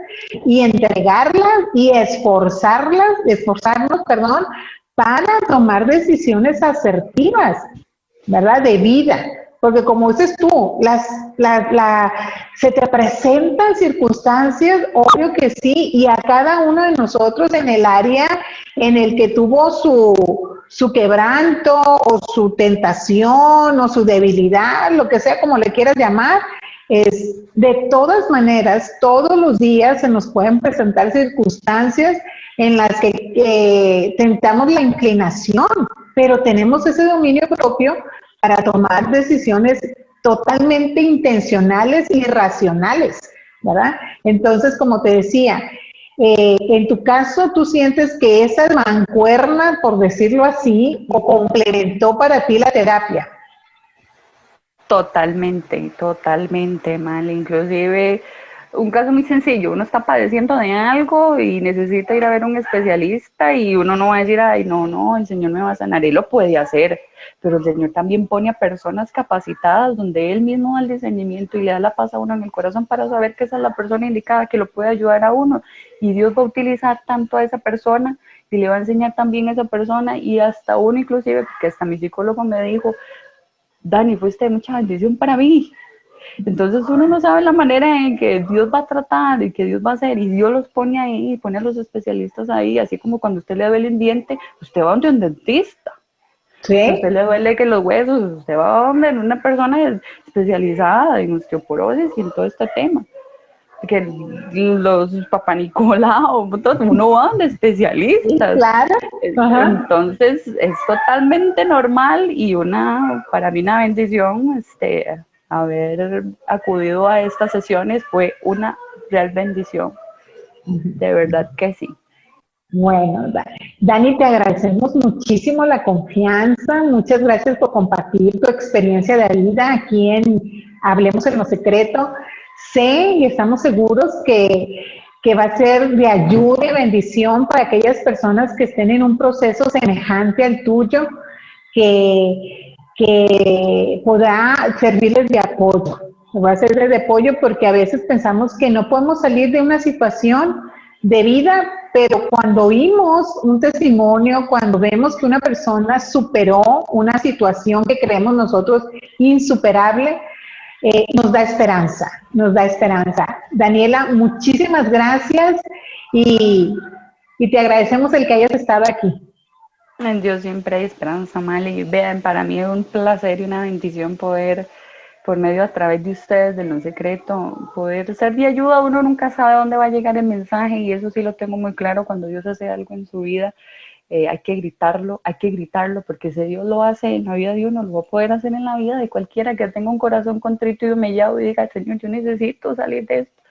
y entregarlas y esforzarnos, para tomar decisiones asertivas, ¿verdad? De vida. Porque como dices tú, se te presentan circunstancias, obvio que sí, y a cada uno de nosotros en el área en el que tuvo su quebranto o su tentación o su debilidad, lo que sea como le quieras llamar, de todas maneras, todos los días se nos pueden presentar circunstancias en las que tentamos la inclinación, pero tenemos ese dominio propio para tomar decisiones totalmente intencionales y racionales, ¿verdad? Entonces, como te decía, en tu caso, ¿tú sientes que esa mancuerna, por decirlo así, o complementó para ti la terapia? Totalmente mal. Inclusive, un caso muy sencillo, uno está padeciendo de algo y necesita ir a ver a un especialista y uno no va a decir, ay, no, el Señor me va a sanar, Él lo puede hacer, pero el Señor también pone a personas capacitadas donde Él mismo da el discernimiento y le da la paz a uno en el corazón para saber que esa es la persona indicada que lo puede ayudar a uno, y Dios va a utilizar tanto a esa persona y le va a enseñar también a esa persona, y hasta uno inclusive, porque hasta mi psicólogo me dijo, Dani, fuiste de mucha bendición para mí. Entonces uno no sabe la manera en que Dios va a tratar y que Dios va a hacer, y Dios los pone ahí, pone a los especialistas ahí, así como cuando usted le duele el diente, usted va donde un dentista. ¿Sí? Si a usted le duele que los huesos, usted va donde una persona especializada en osteoporosis y en todo este tema. Que los Papá Nicolau, uno va donde especialistas. Sí, claro. Ajá. Entonces es totalmente normal y para mí una bendición haber acudido a estas sesiones, fue una real bendición, de verdad que sí. Bueno, Dani, te agradecemos muchísimo la confianza, muchas gracias por compartir tu experiencia de vida aquí en Hablemos en lo Secreto. Sé y estamos seguros que va a ser de ayuda y bendición para aquellas personas que estén en un proceso semejante al tuyo, que podrá servirles de apoyo. Va a servirles de apoyo porque a veces pensamos que no podemos salir de una situación de vida, pero cuando oímos un testimonio, cuando vemos que una persona superó una situación que creemos nosotros insuperable, nos da esperanza, nos da esperanza. Daniela, muchísimas gracias y te agradecemos el que hayas estado aquí. En Dios siempre hay esperanza, Mali. Vean, para mí es un placer y una bendición poder, por medio a través de ustedes, de Lo Secreto, poder ser de ayuda. Uno nunca sabe dónde va a llegar el mensaje, y eso sí lo tengo muy claro. Cuando Dios hace algo en su vida, hay que gritarlo, porque si Dios lo hace en la vida de uno, lo va a poder hacer en la vida de cualquiera que tenga un corazón contrito y humillado y diga, Señor, yo necesito salir de esto.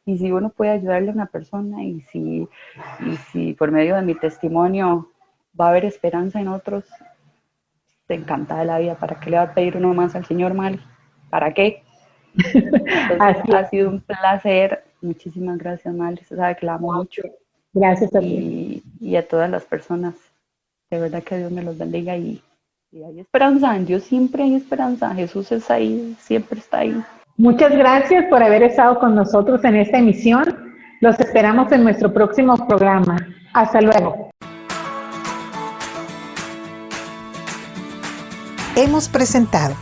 Y si uno puede ayudarle a una persona, y si por medio de mi testimonio va a haber esperanza en otros, te encanta de la vida. ¿Para qué le va a pedir uno más al Señor, Mali? ¿Para qué? Entonces, ha sido un placer. Muchísimas gracias, Mali. Usted sabe que la amo mucho. Gracias a ti. Y a todas las personas. De verdad que Dios me los bendiga, y hay esperanza. En Dios siempre hay esperanza. Jesús es ahí, siempre está ahí. Muchas gracias por haber estado con nosotros en esta emisión. Los esperamos en nuestro próximo programa. Hasta luego. Hemos presentado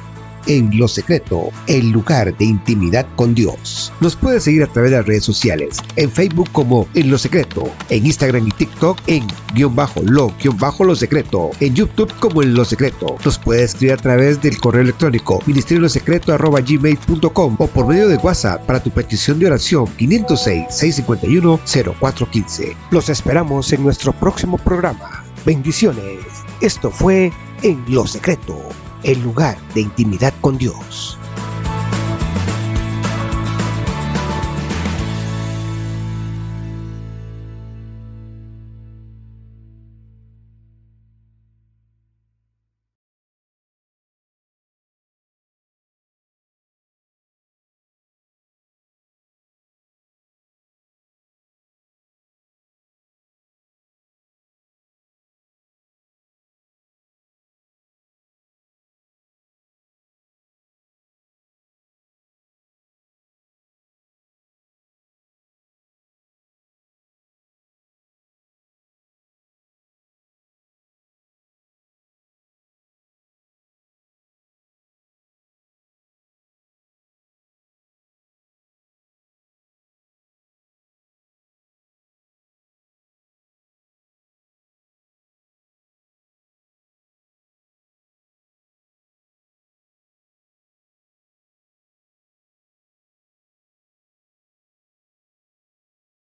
en Lo Secreto, el lugar de intimidad con Dios. Nos puedes seguir a través de las redes sociales, en Facebook como En Lo Secreto, en Instagram y TikTok en _lo secreto, en YouTube como En Lo Secreto. Nos puedes escribir a través del correo electrónico ministeriolosecreto@gmail.com o por medio de WhatsApp para tu petición de oración 506-651-0415. Los esperamos en nuestro próximo programa. Bendiciones. Esto fue En Lo Secreto, el lugar de intimidad con Dios.